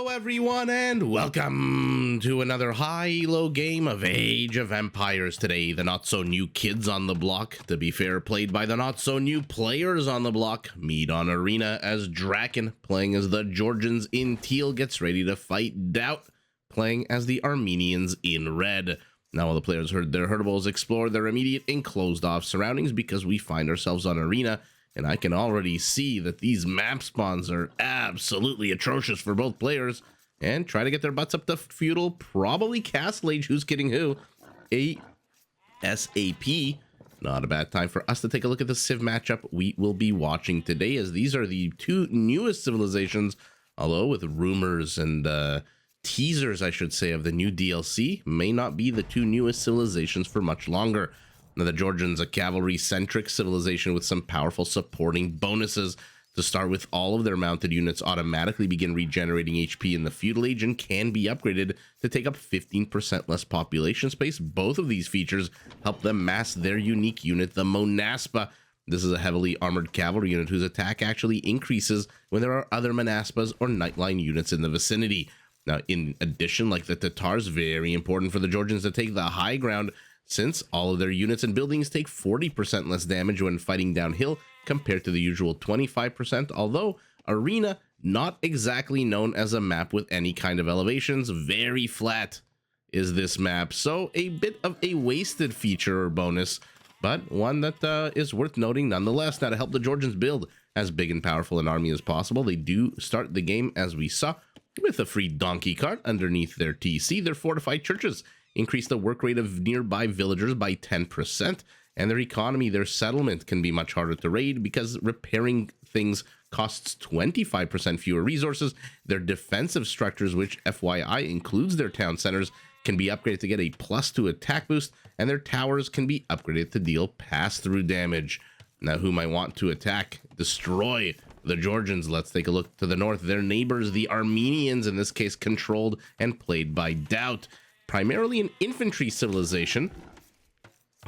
Hello everyone and welcome to another high-low game of Age of Empires. Today, the not-so-new kids on the block, to be fair, played by the not-so-new players on the block, meet on Arena as DracKeN, playing as the Georgians in teal, gets ready to fight DauT, playing as the Armenians in red. Now all the players heard their herdables explore their immediate and closed-off surroundings because we find ourselves on Arena, and I can already see that these map spawns are absolutely atrocious for both players. And try to get their butts up to feudal, probably Castle Age, who's kidding who, ASAP. Not a bad time for us to take a look at the Civ matchup we will be watching today, as these are the two newest civilizations, although with rumors and teasers, I should say, of the new DLC, may not be the two newest civilizations for much longer. Now, the Georgians, a cavalry-centric civilization with some powerful supporting bonuses. To start with, all of their mounted units automatically begin regenerating HP in the feudal age and can be upgraded to take up 15% less population space. Both of these features help them mass their unique unit, the Monaspa. This is a heavily armored cavalry unit whose attack actually increases when there are other Monaspas or Nightline units in the vicinity. Now, in addition, like the Tatars, very important for the Georgians to take the high ground, since all of their units and buildings take 40% less damage when fighting downhill compared to the usual 25%, although Arena, not exactly known as a map with any kind of elevations, very flat is this map, so a bit of a wasted feature or bonus, but one that is worth noting nonetheless. Now, to help the Georgians build as big and powerful an army as possible, they do start the game, as we saw, with a free donkey cart underneath their TC. Their fortified churches increase the work rate of nearby villagers by 10%, and their economy, their settlement, can be much harder to raid because repairing things costs 25% fewer resources. Their defensive structures, which FYI includes their town centers, can be upgraded to get a +2 attack boost, and their towers can be upgraded to deal pass-through damage. Now, who might want to attack, destroy the Georgians? Let's take a look to the north. Their neighbors, the Armenians, in this case controlled and played by DauT. Primarily an infantry civilization.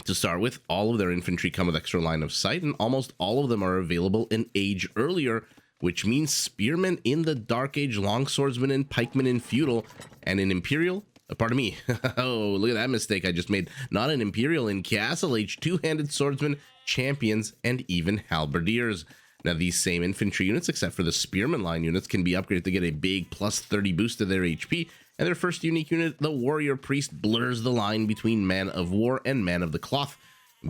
To start with, all of their infantry come with extra line of sight, and almost all of them are available in Age earlier, which means spearmen in the Dark Age, longswordsmen and pikemen in feudal, and in Imperial, pardon me, oh, look at that mistake I just made, not in Imperial, in Castle Age, two-handed swordsmen, champions, and even halberdiers. Now, these same infantry units, except for the spearman line units, can be upgraded to get a big +30 boost to their HP, and their first unique unit, the warrior priest, blurs the line between man of war and man of the cloth,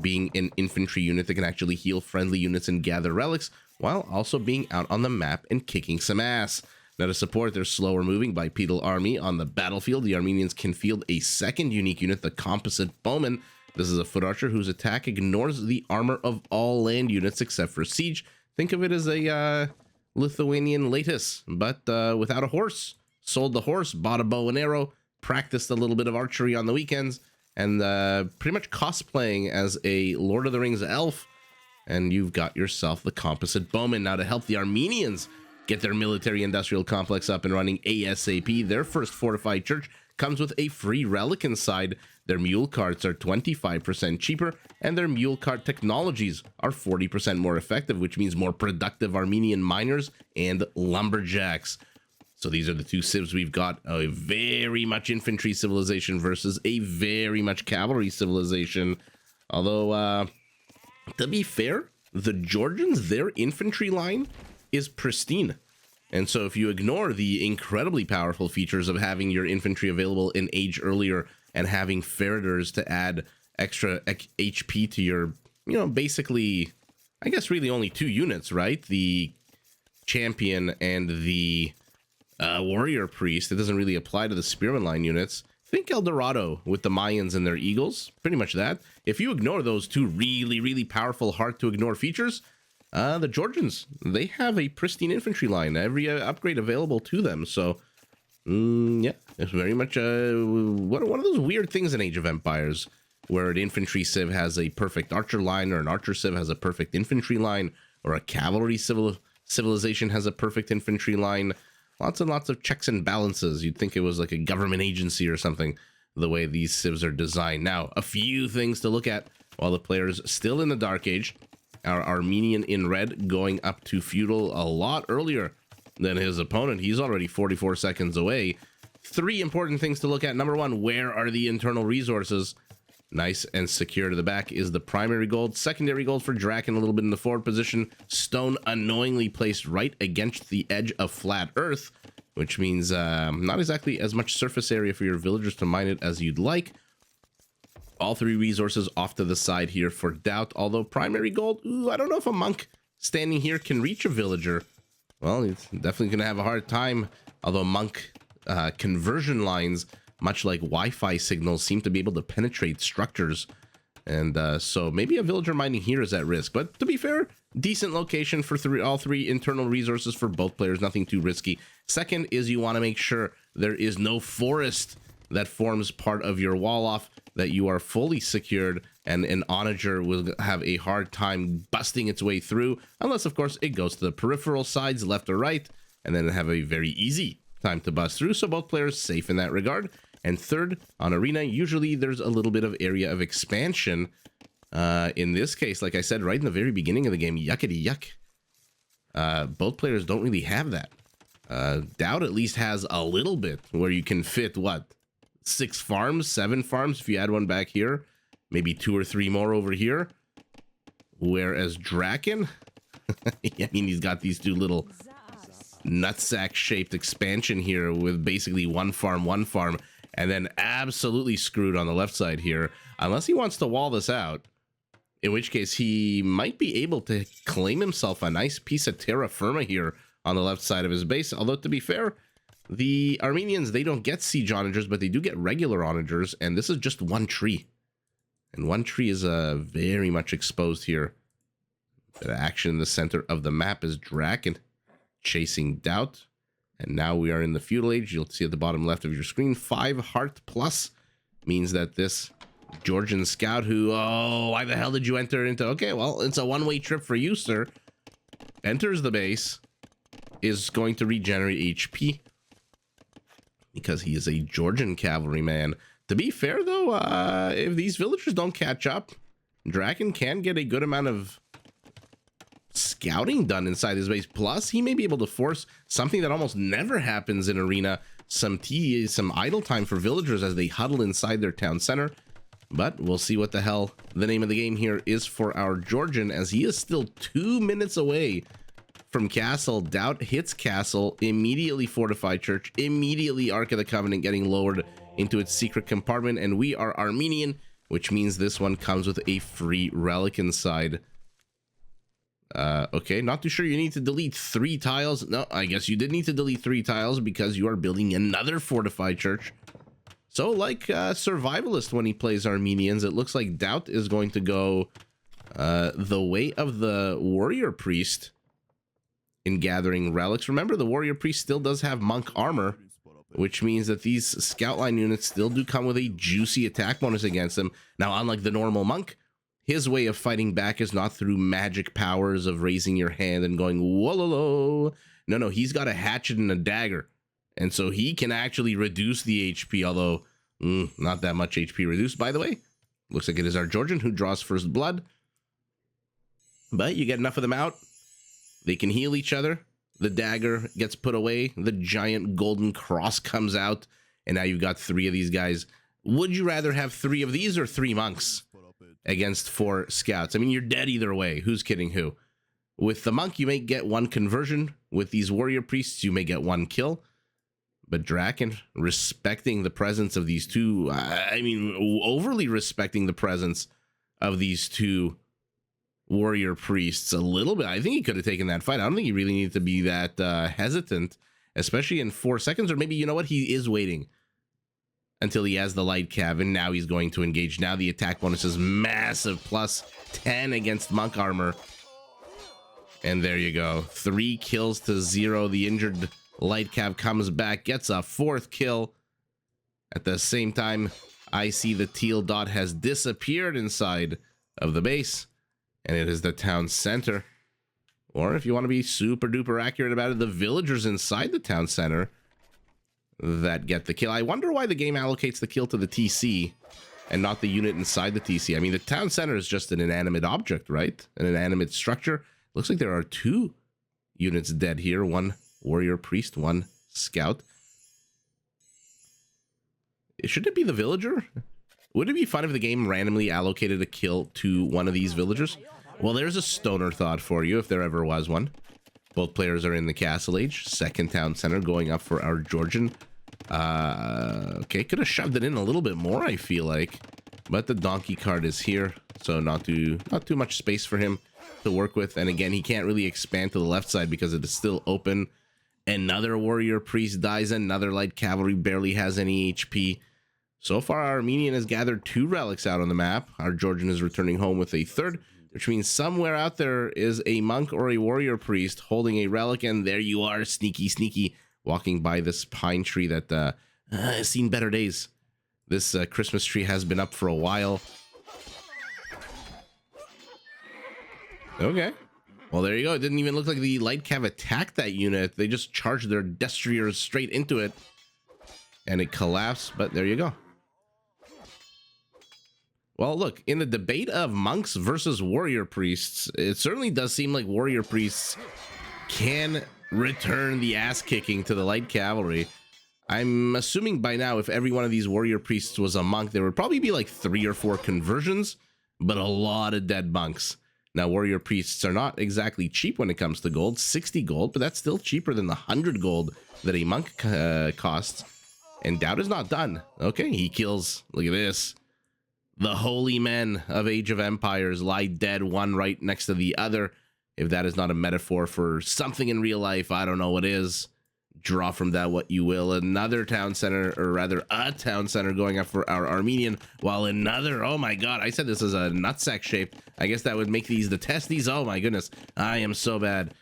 being an infantry unit that can actually heal friendly units and gather relics, while also being out on the map and kicking some ass. Now, to support their slower moving bipedal army on the battlefield, the Armenians can field a second unique unit, the composite bowman. This is a foot archer whose attack ignores the armor of all land units except for siege. Think of it as a Lithuanian Latus, but without a horse. Sold the horse, bought a bow and arrow, practiced a little bit of archery on the weekends, and pretty much cosplaying as a Lord of the Rings elf, and you've got yourself the composite bowman. Now, to help the Armenians get their military-industrial complex up and running ASAP, their first fortified church comes with a free relic inside. Their mule carts are 25% cheaper, and their mule cart technologies are 40% more effective, which means more productive Armenian miners and lumberjacks. So these are the two civs we've got, a very much infantry civilization versus a very much cavalry civilization. Although, to be fair, the Georgians, their infantry line is pristine. And so if you ignore the incredibly powerful features of having your infantry available in Age earlier and having Feriders to add extra HP to your, basically, I guess really only two units, right? The champion and the warrior priest. It doesn't really apply to the spearman line units. Think El Dorado with the Mayans and their eagles. Pretty much that. If you ignore those two really, really powerful, hard to ignore features, the Georgians, they have a pristine infantry line. Every upgrade available to them. So, yeah, it's very much one of those weird things in Age of Empires, where an infantry civ has a perfect archer line, or an archer civ has a perfect infantry line, or a cavalry civilization has a perfect infantry line. Lots and lots of checks and balances. You'd think it was like a government agency or something, the way these civs are designed. Now, a few things to look at while the players still in the Dark Age. Our Armenian in red going up to feudal a lot earlier than his opponent. He's already 44 seconds away. 3 important things to look at. Number 1, where are the internal resources? Nice and secure to the back is the primary gold. Secondary gold for DracKeN, a little bit in the forward position. Stone unknowingly placed right against the edge of flat earth, which means not exactly as much surface area for your villagers to mine it as you'd like. All 3 resources off to the side here for DauT, although primary gold, ooh, I don't know if a monk standing here can reach a villager. Well, he's definitely going to have a hard time, although monk conversion lines, much like Wi-Fi signals, seem to be able to penetrate structures. And so maybe a villager mining here is at risk. But to be fair, decent location for all 3 internal resources for both players. Nothing too risky. Second is you want to make sure there is no forest that forms part of your wall off, that you are fully secured, and an onager will have a hard time busting its way through, unless, of course, it goes to the peripheral sides, left or right, and then have a very easy time to bust through. So both players safe in that regard. And third, on Arena, usually there's a little bit of area of expansion. In this case, like I said, right in the very beginning of the game, yuckity yuck. Both players don't really have that. DauT at least has a little bit where you can fit, what, 6 farms, 7 farms if you add one back here, maybe 2 or 3 more over here. Whereas DracKeN, I mean, he's got these 2 little nutsack shaped expansion here with basically 1 farm, and then absolutely screwed on the left side here, unless he wants to wall this out, in which case he might be able to claim himself a nice piece of terra firma here on the left side of his base. Although, to be fair, the Armenians, they don't get siege onagers, but they do get regular onagers, and this is just 1 tree. And 1 tree is very much exposed here. The action in the center of the map is DracKeN chasing DauT. And now we are in the feudal age. You'll see at the bottom left of your screen, 5 heart plus means that this Georgian scout who, oh, why the hell did you enter into? Okay, well, it's a one-way trip for you, sir. Enters the base, is going to regenerate HP because he is a Georgian cavalryman. To be fair, though, if these villagers don't catch up, DracKeN can get a good amount of scouting done inside his base. Plus, he may be able to force something that almost never happens in Arena, some idle time for villagers as they huddle inside their town center. But we'll see what the hell the name of the game here is for our Georgian, as he is still 2 minutes away from castle. DauT hits castle, immediately fortify church, immediately Ark of the Covenant getting lowered into its secret compartment, and we are Armenian, which means this one comes with a free relic inside. Okay, not too sure you need to delete 3 tiles. No, I guess you did need to delete 3 tiles because you are building another fortified church. So, like Survivalist when he plays Armenians, it looks like DauT is going to go the way of the warrior priest in gathering relics. Remember, the warrior priest still does have monk armor, which means that these scout line units still do come with a juicy attack bonus against them. Now, unlike the normal monk, his way of fighting back is not through magic powers of raising your hand and going, whoa. No, he's got a hatchet and a dagger. And so he can actually reduce the HP, although not that much HP reduced, by the way. Looks like it is our Georgian who draws first blood. But you get enough of them out. They can heal each other. The dagger gets put away. The giant golden cross comes out. And now you've got 3 of these guys. Would you rather have 3 of these or 3 monks against 4 scouts? I mean, you're dead either way. Who's kidding who? With the monk, you may get 1 conversion. With these warrior priests, you may get 1 kill. But DracKeN, respecting the presence of these 2, I mean, overly respecting the presence of these 2 warrior priests a little bit. I think he could have taken that fight. I don't think he really needed to be that hesitant, especially in 4 seconds. Or maybe, you know what, he is waiting until he has the light cav, and now he's going to engage. Now the attack bonus is massive, plus 10 against monk armor. And there you go. 3 kills to 0. The injured light cav comes back, gets a 4th kill. At the same time, I see the teal dot has disappeared inside of the base, and it is the town center. Or if you want to be super duper accurate about it, the villagers inside the town center that get the kill. I wonder why the game allocates the kill to the TC and not the unit inside the TC. I mean, the town center is just an inanimate object, right? An inanimate structure. Looks like there are 2 units dead here. One warrior priest, 1 scout. Should it be the villager? Would it be fun if the game randomly allocated a kill to one of these villagers? Well, there's a stoner thought for you if there ever was one. Both players are in the castle age. Second town center going up for our Georgian. Okay, could have shoved it in a little bit more, I feel like. But the donkey card is here, so not too much space for him to work with. And again, he can't really expand to the left side because it is still open. Another warrior priest dies. Another light cavalry barely has any HP. So far, our Armenian has gathered 2 relics out on the map. Our Georgian is returning home with a 3rd, which means somewhere out there is a monk or a warrior priest holding a relic. And there you are, sneaky, walking by this pine tree that has seen better days. This Christmas tree has been up for a while. Okay. Well, there you go. It didn't even look like the light cav attacked that unit. They just charged their destriers straight into it. And it collapsed, but there you go. Well, look, in the debate of monks versus warrior priests, it certainly does seem like warrior priests can return the ass kicking to the light cavalry. I'm assuming by now, if every one of these warrior priests was a monk, there would probably be like 3 or 4 conversions, but a lot of dead monks. Now, warrior priests are not exactly cheap when it comes to gold, 60 gold, but that's still cheaper than the 100 gold that a monk costs. And DauT is not done. Okay, he kills, look at this. The holy men of Age of Empires lie dead, one right next to the other. If that is not a metaphor for something in real life, I don't know what is. Draw from that what you will. Another town center, or rather a town center going up for our Armenian, while another, oh my god, I said this is a nutsack shape. I guess that would make these the testes. Oh my goodness, I am so bad.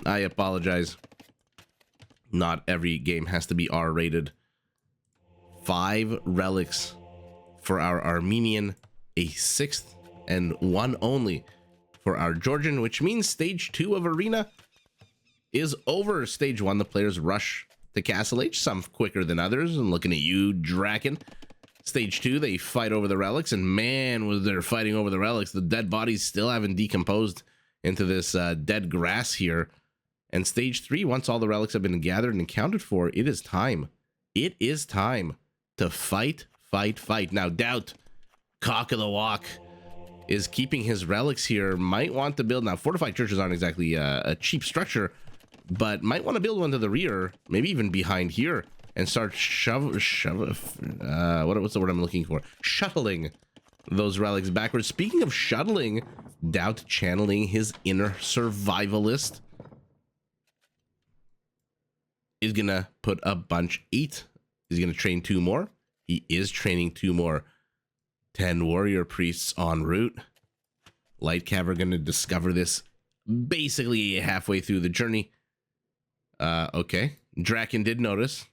I apologize. Not every game has to be R-rated. 5 relics for our Armenian, a 6th and 1 only for our Georgian, which means stage 2 of Arena is over. Stage 1, the players rush to Castle H, some quicker than others, and looking at you, DracKeN. Stage 2, they fight over the relics, and man, was they're fighting over the relics. The dead bodies still haven't decomposed into this dead grass here. And stage 3, once all the relics have been gathered and accounted for, it is time. It is time to fight. Now, DauT, cock of the walk, is keeping his relics here. Might want to build, now fortified churches aren't exactly a cheap structure, but might want to build one to the rear, maybe even behind here, and start what's the word I'm looking for? Shuttling those relics backwards. Speaking of shuttling, DauT channeling his inner survivalist is gonna put a bunch 8. He's gonna train 2 more. He is training 2 more. 10 warrior priests en route. Light cav are going to discover this basically halfway through the journey. Okay. DracKeN did notice.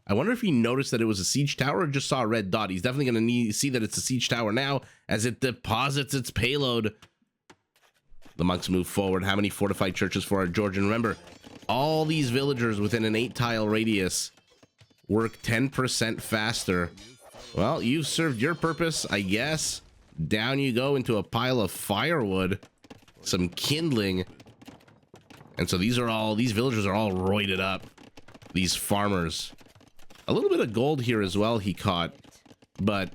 I wonder if he noticed that it was a siege tower or just saw a red dot. He's definitely going to see that it's a siege tower now as it deposits its payload. The monks move forward. How many fortified churches for our Georgian? Remember, all these villagers within an 8-tile radius work 10% faster. Well, you've served your purpose, I guess. Down you go into a pile of firewood, some kindling. And so these villagers are all roided up. These farmers. A little bit of gold here as well he caught. But,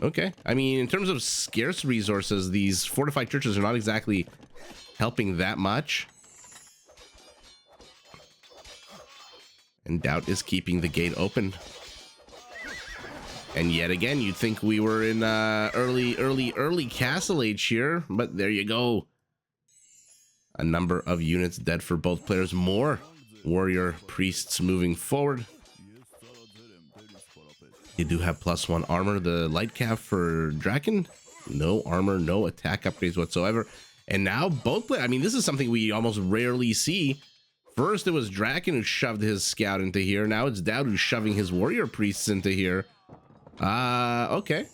okay. I mean, in terms of scarce resources, these fortified churches are not exactly helping that much. And DauT is keeping the gate open. And yet again, you'd think we were in early Castle Age here, but there you go. A number of units dead for both players. More warrior priests moving forward. You do have +1 armor. The light cav for DracKeN, no armor, no attack upgrades whatsoever. And now both players, I mean, this is something we almost rarely see. First, it was DracKeN who shoved his scout into here. Now it's DauT who's shoving his warrior priests into here. Okay.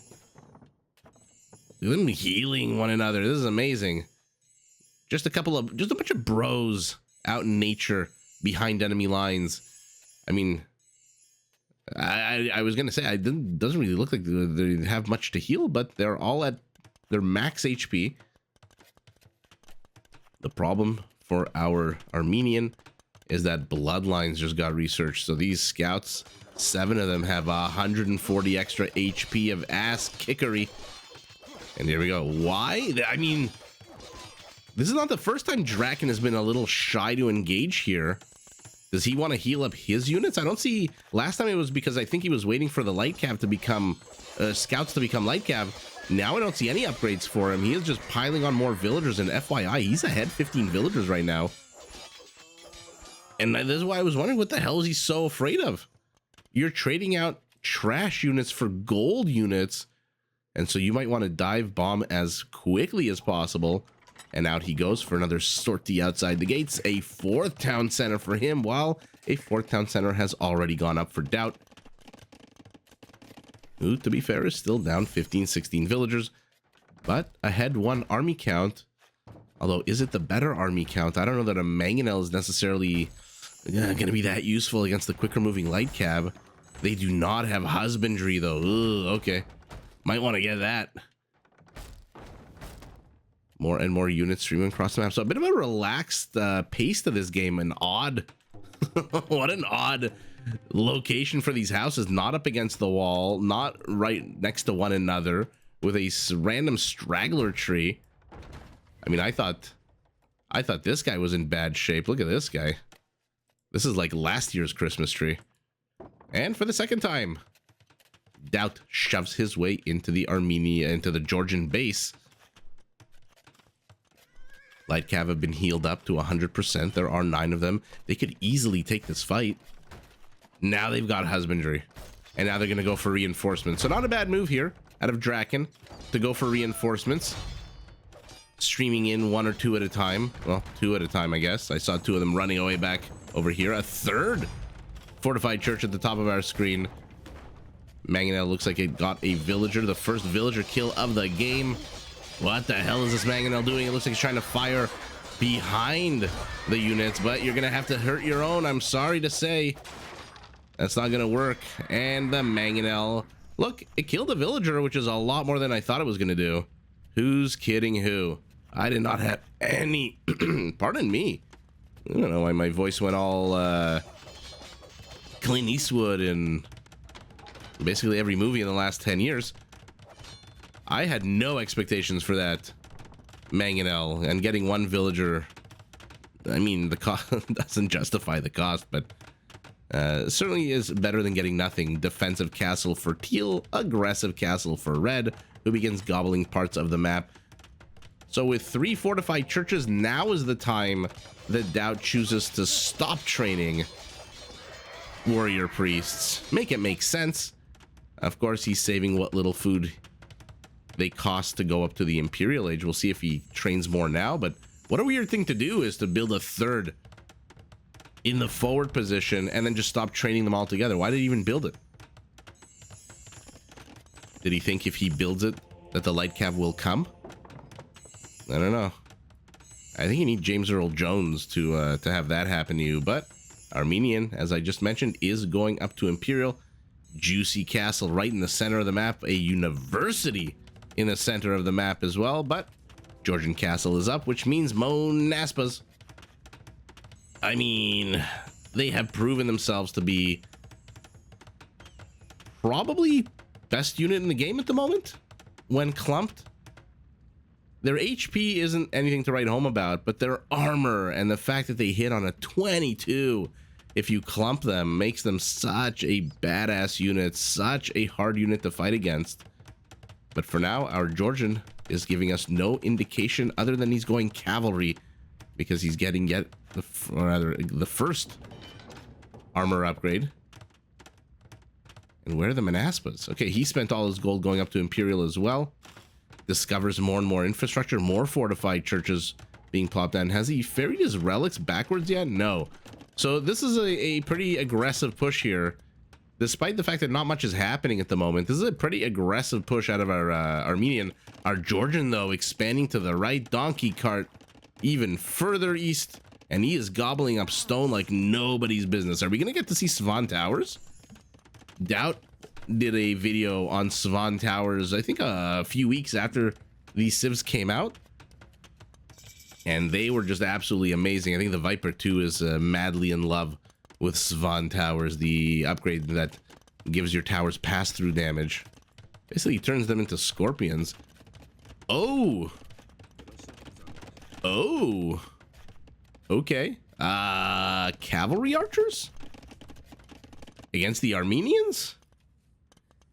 Them healing one another. This is amazing. Just a bunch of bros out in nature behind enemy lines. I mean, I was gonna say, it doesn't really look like they have much to heal, but they're all at their max HP. The problem for our Armenian is that Bloodlines just got researched. So these scouts, 7 of them have 140 extra HP of ass kickery. And here we go. Why? I mean, this is not the first time DracKeN has been a little shy to engage here. Does he want to heal up his units? I don't see. Last time it was because I think he was waiting for the light cav to become scouts to become light cav. Now I don't see any upgrades for him. He is just piling on more villagers, and FYI, he's ahead 15 villagers right now. And this is why I was wondering, what the hell is he so afraid of? You're trading out trash units for gold units, and so you might want to dive bomb as quickly as possible. And out he goes for another sortie outside the gates. A 4th town center for him, while a 4th town center has already gone up for DauT. Who, to be fair, is still down 15, 16 villagers, but ahead 1 army count. Although, is it the better army count? I don't know that a mangonel is necessarily going to be that useful against the quicker moving light cab. They do not have husbandry, though. Ugh, okay. Might want to get that. More and more units streaming across the map. So a bit of a relaxed pace to this game. An odd... what an odd location for these houses. Not up against the wall. Not right next to one another. With a random straggler tree. I mean, I thought this guy was in bad shape. Look at this guy. This is like last year's Christmas tree. And for the second time, DauT shoves his way into the Georgian base. Light cav have been healed up to 100%. There are 9 of them. They could easily take this fight. Now they've got husbandry. And now they're going to go for reinforcements. So not a bad move here out of DracKeN to go for reinforcements. Streaming in 1 or 2 at a time. Well, 2 at a time, I guess. I saw 2 of them running away back over here. A 3rd fortified church at the top of our screen. Mangonel looks like it got a villager. The first villager kill of the game. What the hell is this Mangonel doing? It looks like he's trying to fire behind the units, but you're going to have to hurt your own. I'm sorry to say. That's not going to work. And the Mangonel. Look, it killed a villager, which is a lot more than I thought it was going to do. Who's kidding who? I did not have any... Pardon me. I don't know why my voice went all Clint Eastwood in basically every movie in the last 10 years. I had no expectations for that Mangonel, and getting 1 villager, I mean, the cost doesn't justify the cost, but certainly is better than getting nothing. Defensive castle for teal, aggressive castle for red, who begins gobbling parts of the map. So with 3 fortified churches, now is the time that DauT chooses to stop training warrior priests. Make it make sense. Of course, he's saving what little food they cost to go up to the Imperial Age. We'll see if he trains more now, but what a weird thing to do is to build a 3rd in the forward position and then just stop training them all together. Why did he even build it? Did he think if he builds it that the light cav will come? I don't know. I think you need James Earl Jones to have that happen to you, but Armenian, as I just mentioned, is going up to Imperial. Juicy castle right in the center of the map. A university in the center of the map as well, but Georgian castle is up, which means Monaspas. I mean, they have proven themselves to be probably best unit in the game at the moment when clumped. Their HP isn't anything to write home about, but their armor and the fact that they hit on a 22 if you clump them makes them such a badass unit, such a hard unit to fight against. But for now, our Georgian is giving us no indication other than he's going cavalry because he's getting the first armor upgrade. And where are the Monaspas? Okay, he spent all his gold going up to Imperial as well. Discovers more and more infrastructure, more fortified churches being plopped down. Has he ferried his relics backwards yet? No. So this is a pretty aggressive push here. Despite the fact that not much is happening at the moment, this is a pretty aggressive push out of our Armenian. Our Georgian, though, expanding to the right. Donkey cart even further east, and he is gobbling up stone like nobody's business. Are we going to get to see Svan Towers? DauT did a video on Svan Towers, I think a few weeks after these civs came out. and they were just absolutely amazing. I think the Viper 2 is madly in love with Svan Towers, the upgrade that gives your towers pass-through damage. Basically turns them into scorpions. Oh! Oh! Okay. Cavalry archers? Against the Armenians?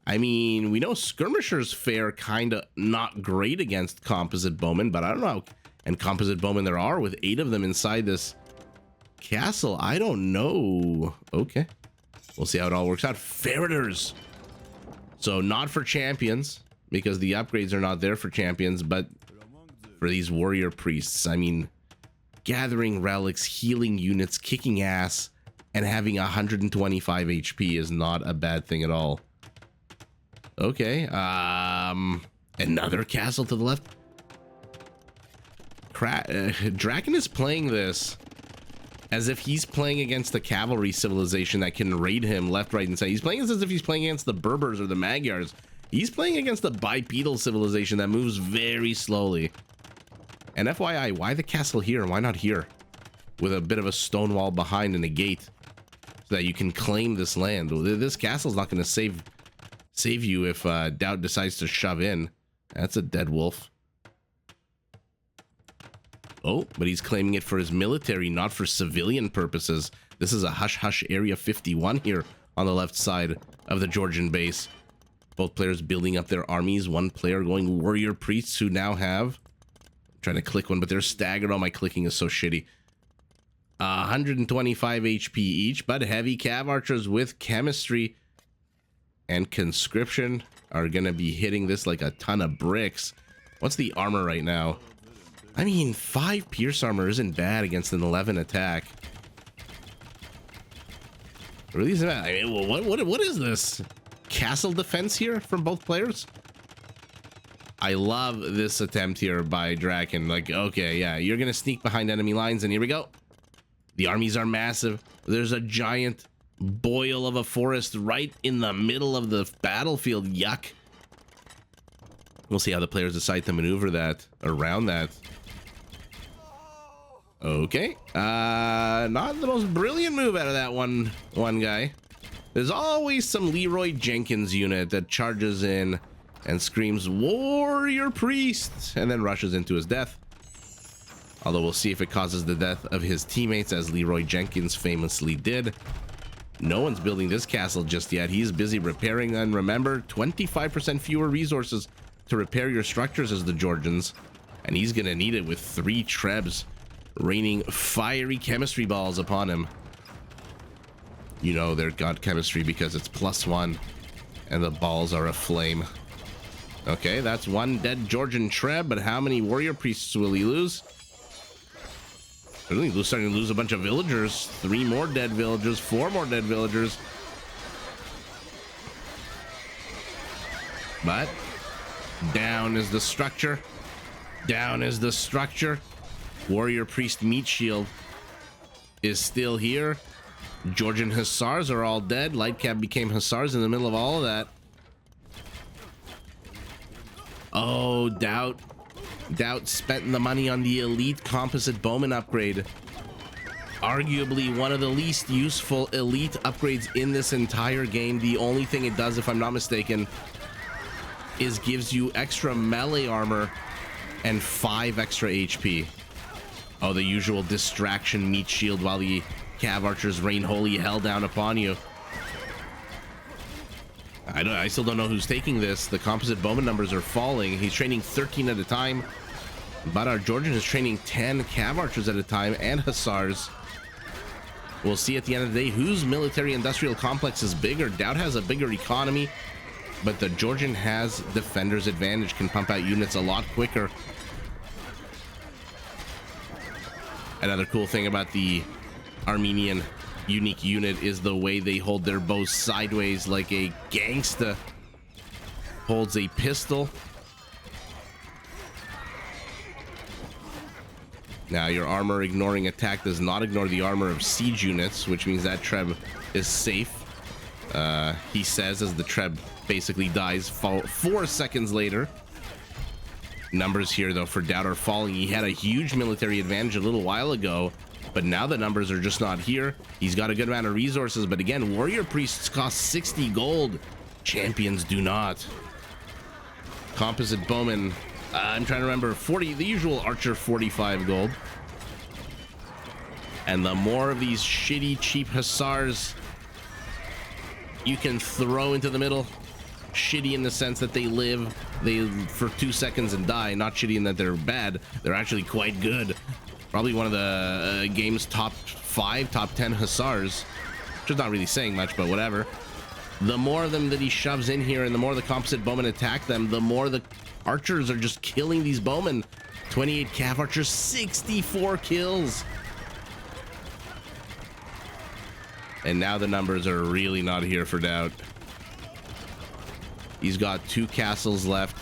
I mean, we know skirmishers fare kind of not great against composite bowmen, but I don't know how, and composite bowmen there are with 8 of them inside this castle. I don't know. Okay. We'll see how it all works out. Feriders. So not for champions, because the upgrades are not there for champions, but for these warrior priests. I mean, gathering relics, healing units, kicking ass, and having 125 HP is not a bad thing at all. Okay, another castle to the left. DracKeN is playing this as if he's playing against a cavalry civilization that can raid him left, right, and center. He's playing this as if he's playing against the Berbers or the Magyars. He's playing against a bipedal civilization that moves very slowly. And FYI, why the castle here and why not here? With a bit of a stone wall behind and a gate so that you can claim this land. This castle's not going to save you if DauT decides to shove in. That's a dead wolf. Oh, but he's claiming it for his military, not for civilian purposes. This is a hush-hush Area 51 here on the left side of the Georgian base. Both players building up their armies. One player going warrior priests who now have... I'm trying to click one, but they're staggered. Oh, my clicking is so shitty. 125 HP each, but heavy cav archers with chemistry and conscription are going to be hitting this like a ton of bricks. What's the armor right now? I mean, 5 pierce armor isn't bad against an 11 attack. Really isn't bad. I mean, what is this? Castle defense here from both players? I love this attempt here by DracKeN. Like, okay, yeah, you're going to sneak behind enemy lines, and here we go. The armies are massive. There's a giant boil of a forest right in the middle of the battlefield. Yuck. We'll see how the players decide to maneuver that around that. Okay. Not the most brilliant move out of that one guy. There's always some Leroy Jenkins unit that charges in and screams warrior priest and then rushes into his death. Although we'll see if it causes the death of his teammates, as Leroy Jenkins famously did. No one's building this castle just yet. He's busy repairing, and remember, 25% fewer resources to repair your structures as the Georgians. And he's gonna need it with 3 trebs raining fiery chemistry balls upon him. You know they're god chemistry because it's +1 and the balls are aflame. Okay, that's 1 dead Georgian treb, but how many warrior priests will he lose? Really starting to lose a bunch of villagers. 3 more dead villagers, 4 more dead villagers. But down is the structure. Down is the structure. Warrior priest meat shield is still here. Georgian hussars are all dead. Lightcap became hussars in the middle of all of that. Oh, DauT spent the money on the elite composite bowman upgrade. Arguably one of the least useful elite upgrades in this entire game. The only thing it does, if I'm not mistaken, is gives you extra melee armor and 5 extra HP. Oh, the usual distraction meat shield while the cav archers rain holy hell down upon you. I still don't know who's taking this. The composite bowman numbers are falling. He's training 13 at a time, but our Georgian is training 10 cav archers at a time and hussars. We'll see at the end of the day whose military industrial complex is bigger. DauT has a bigger economy, but the Georgian has defender's advantage, can pump out units a lot quicker. Another cool thing about the Armenian unique unit is the way they hold their bows sideways, like a gangsta holds a pistol. Now your armor ignoring attack does not ignore the armor of siege units, which means that treb is safe. He says, as the treb basically dies 4 seconds later. Numbers here, though, for DauT are falling. He had a huge military advantage a little while ago, but now the numbers are just not here. He's got a good amount of resources, but again, warrior priests cost 60 gold. Champions do not. Composite bowman, I'm trying to remember, 40, the usual archer, 45 gold. And the more of these shitty, cheap hussars you can throw into the middle, shitty in the sense that they live for 2 seconds and die, not shitty in that they're bad. They're actually quite good. Probably one of the game's top 5, top 10 hussars, which is not really saying much, but whatever. The more of them that he shoves in here and the more the composite bowmen attack them, the more the archers are just killing these bowmen. 28 cav archers, 64 kills. And now the numbers are really not here for DauT. He's got 2 castles left,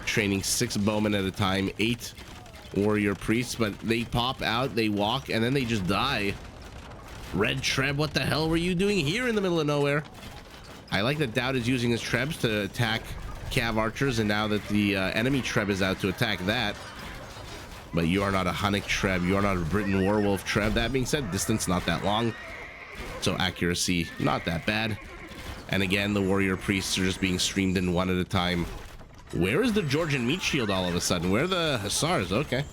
training 6 bowmen at a time, 8 warrior priests, but they pop out, they walk, and then they just die. Red Treb, what the hell were you doing here in the middle of nowhere? I like that DauT is using his Trebs to attack cav archers, and now that the enemy Treb is out to attack that. But you are not a Hunnic Treb, you are not a Britain Warwolf Treb. That being said, distance not that long, so accuracy not that bad. And again, the warrior priests are just being streamed in one at a time. Where is the Georgian meat shield all of a sudden? Where are the hussars? Okay.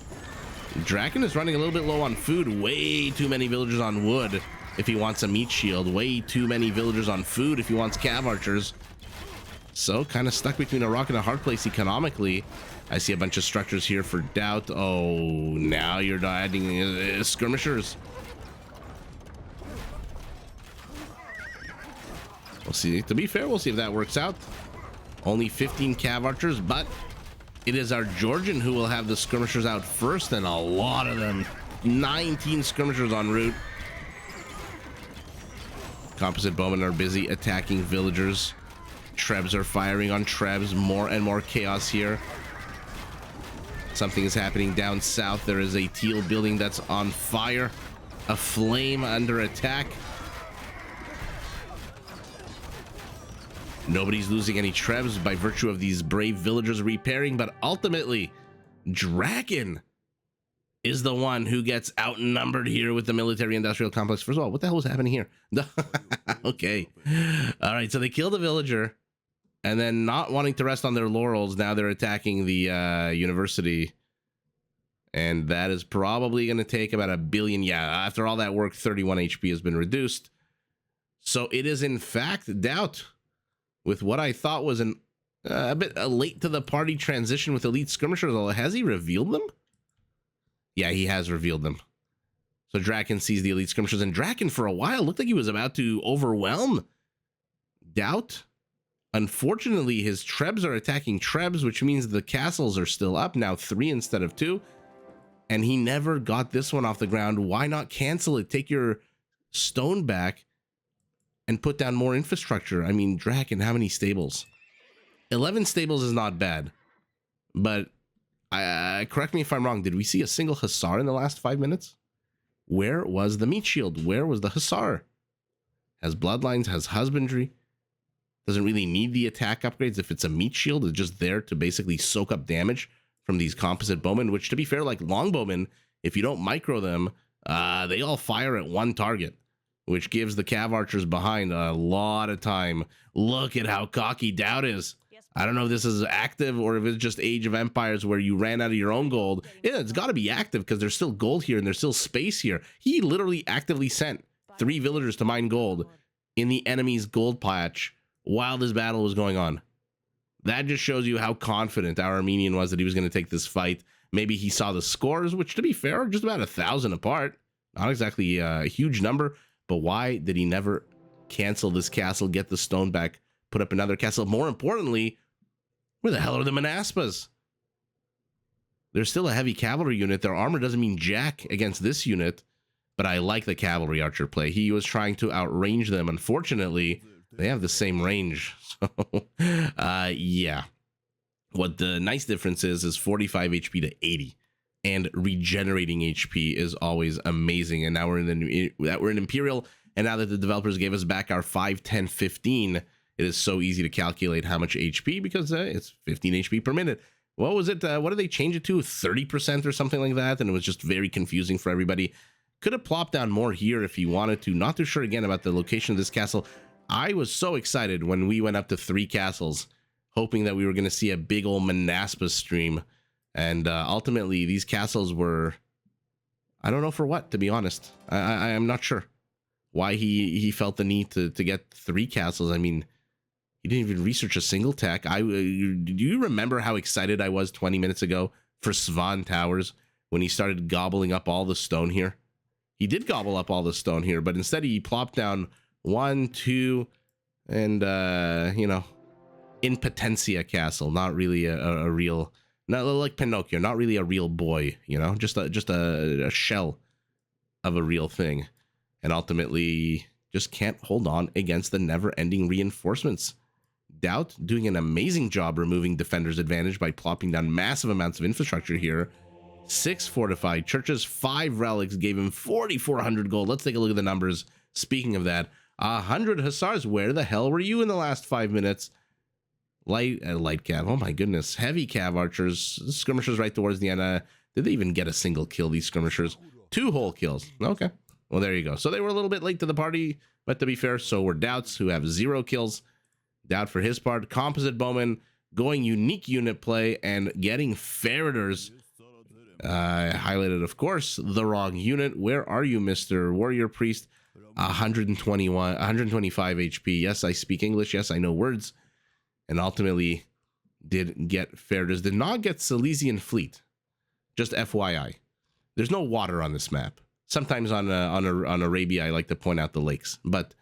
DracKeN is running a little bit low on food. Way too many villagers on wood if he wants a meat shield. Way too many villagers on food if he wants cav archers. So kind of stuck between a rock and a hard place economically. I see a bunch of structures here for DauT. Oh, now you're adding skirmishers. We'll see. To be fair, we'll see if that works out. Only 15 cav archers, but it is our Georgian who will have the skirmishers out first, and a lot of them. 19 skirmishers en route. Composite bowmen are busy attacking villagers. Trebs are firing on Trebs. More and more chaos here. Something is happening down south. There is a teal building that's on fire. A flame under attack. Nobody's losing any Trebs by virtue of these brave villagers repairing, but ultimately, DracKeN is the one who gets outnumbered here with the military-industrial complex. First of all, what the hell was happening here? Okay. All right, so they killed a villager, and then not wanting to rest on their laurels, now they're attacking the university. And that is probably going to take about 1 billion. Yeah, after all that work, 31 HP has been reduced. So it is, in fact, DauT, with what I thought was a bit late to the party transition with elite skirmishers. Has he revealed them? Yeah, he has revealed them. So DracKeN sees the elite skirmishers, and DracKeN for a while looked like he was about to overwhelm DauT. Unfortunately, his Trebs are attacking Trebs, which means the castles are still up, now 3 instead of 2. And he never got this one off the ground. Why not cancel it? Take your stone back and put down more infrastructure. I mean, DracKeN, how many stables? 11 stables is not bad. But correct me if I'm wrong. Did we see a single hussar in the last 5 minutes? Where was the meat shield? Where was the hussar? Has bloodlines, has husbandry. Doesn't really need the attack upgrades. If it's a meat shield, it's just there to basically soak up damage from these composite bowmen, which, to be fair, like longbowmen, if you don't micro them, they all fire at one target, which gives the cav archers behind a lot of time. Look at how cocky DauT is. I don't know if this is active or if it's just Age of Empires where you ran out of your own gold. Yeah, it's got to be active because there's still gold here and there's still space here. He literally actively sent 3 villagers to mine gold in the enemy's gold patch while this battle was going on. That just shows you how confident our Armenian was that he was going to take this fight. Maybe he saw the scores, which, to be fair, are just about 1,000 apart. Not exactly a huge number, but why did he never cancel this castle, get the stone back, put up another castle? More importantly, where the hell are the Manaspas? They're still a heavy cavalry unit. Their armor doesn't mean jack against this unit, but I like the cavalry archer play. He was trying to outrange them. Unfortunately, they have the same range. So, yeah. What the nice difference is 45 HP to 80. And regenerating HP is always amazing. And now we're in Imperial, and now that the developers gave us back our 5, 10, 15, it is so easy to calculate how much HP because it's 15 HP per minute. what was it? What did they change it to? 30% or something like that? And it was just very confusing for everybody. Could have plopped down more here if he wanted to. Not too sure again about the location of this castle. I was so excited when we went up to 3 castles, hoping that we were going to see a big old Manaspa stream. And ultimately, these castles were, I don't know for what, to be honest. I am not sure why he felt the need to get 3 castles. I mean, he didn't even research a single tech. Do you remember how excited I was 20 minutes ago for Svan Towers when he started gobbling up all the stone here? He did gobble up all the stone here, but instead he plopped down 1, 2, and, you know, in Potentia Castle. Not really a real, not like Pinocchio, not really a real boy, you know, just a shell of a real thing. And ultimately just can't hold on against the never-ending reinforcements. DauT doing an amazing job removing defenders' advantage by plopping down massive amounts of infrastructure here. 6 fortified churches, 5 relics gave him 4,400 gold. Let's take a look at the numbers. Speaking of that, 100 hussars. Where the hell were you in the last 5 minutes? Light cav. Oh my goodness. Heavy cav archers. Skirmishers right towards the end. Did they even get a single kill, these skirmishers? 2 whole kills. Okay. Well, there you go. So they were a little bit late to the party, but to be fair, so were DauT's, who have 0 kills. DauT for his part. Composite bowman going unique unit play and getting ferreters. Highlighted, of course, the wrong unit. Where are you, Mr. Warrior Priest? 125 HP. Yes, I speak English. Yes, I know words. And ultimately did get ferreters. Did not get Silesian Fleet. Just FYI. There's no water on this map. Sometimes on Arabia, I like to point out the lakes. But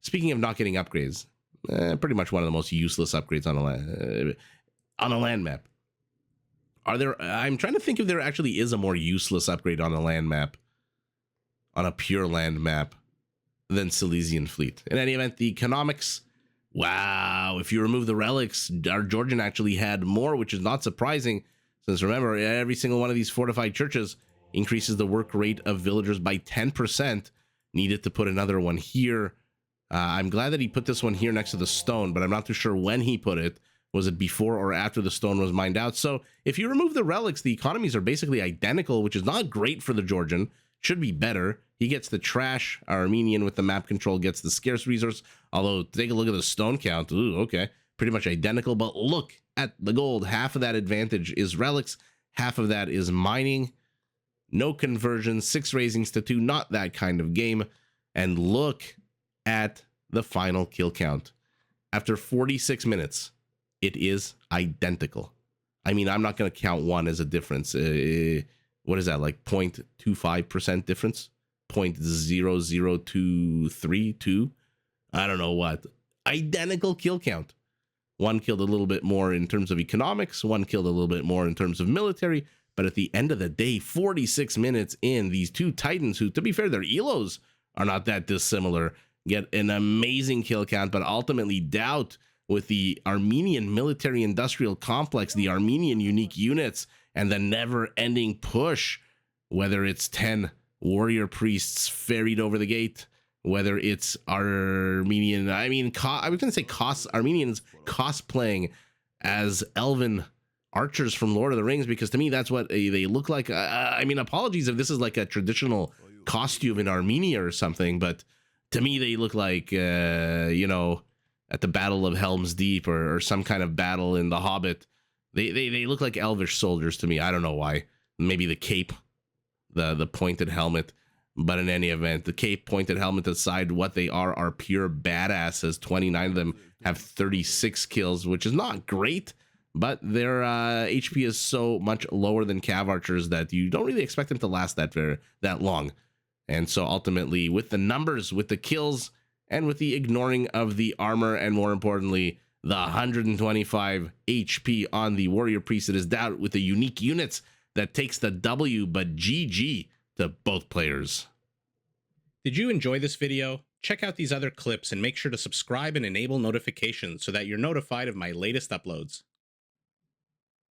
speaking of not getting upgrades, pretty much one of the most useless upgrades on a land map. Are there? I'm trying to think if there actually is a more useless upgrade on a land map, on a pure land map, than Silesian Fleet. In any event, the economics. Wow! If you remove the relics, our Georgian actually had more, which is not surprising, since remember, every single one of these fortified churches increases the work rate of villagers by 10%. Needed to put another one here. I'm glad that he put this one here next to the stone, but I'm not too sure when he put it. Was it before or after the stone was mined out? So if you remove the relics, the economies are basically identical, which is not great for the Georgian. Should be better. He gets the trash. Our Armenian with the map control gets the scarce resource. Although, take a look at the stone count. Ooh, okay. Pretty much identical, but look at the gold. Half of that advantage is relics. Half of that is mining. No conversion. 6 raisings to 2. Not that kind of game. And look at the final kill count. After 46 minutes, it is identical. I mean, I'm not going to count one as a difference. What is that, like 0.25% difference? 0.00232? I don't know what. Identical kill count. One killed a little bit more in terms of economics. One killed a little bit more in terms of military. But at the end of the day, 46 minutes in, these 2 titans, who, to be fair, their Elos are not that dissimilar, get an amazing kill count. But ultimately, DauT, with the Armenian military-industrial complex, the Armenian unique units, and the never-ending push, whether it's 10 warrior priests ferried over the gate, whether it's Armenian, I was going to say Armenians cosplaying as elven archers from Lord of the Rings, because to me, that's what they look like. I mean, apologies if this is like a traditional costume in Armenia or something, but to me, they look like, you know, at the Battle of Helm's Deep or some kind of battle in The Hobbit. They look like elvish soldiers to me. I don't know why. Maybe the cape, the pointed helmet. But in any event, the cape, pointed helmet aside, what they are pure badasses. 29 of them have 36 kills, which is not great. But their HP is so much lower than cav archers that you don't really expect them to last that long. And so ultimately, with the numbers, with the kills, and with the ignoring of the armor, and more importantly, the 125 HP on the warrior priest, it is DauT with the unique units that takes the W, but GG to both players. Did you enjoy this video? Check out these other clips and make sure to subscribe and enable notifications so that you're notified of my latest uploads.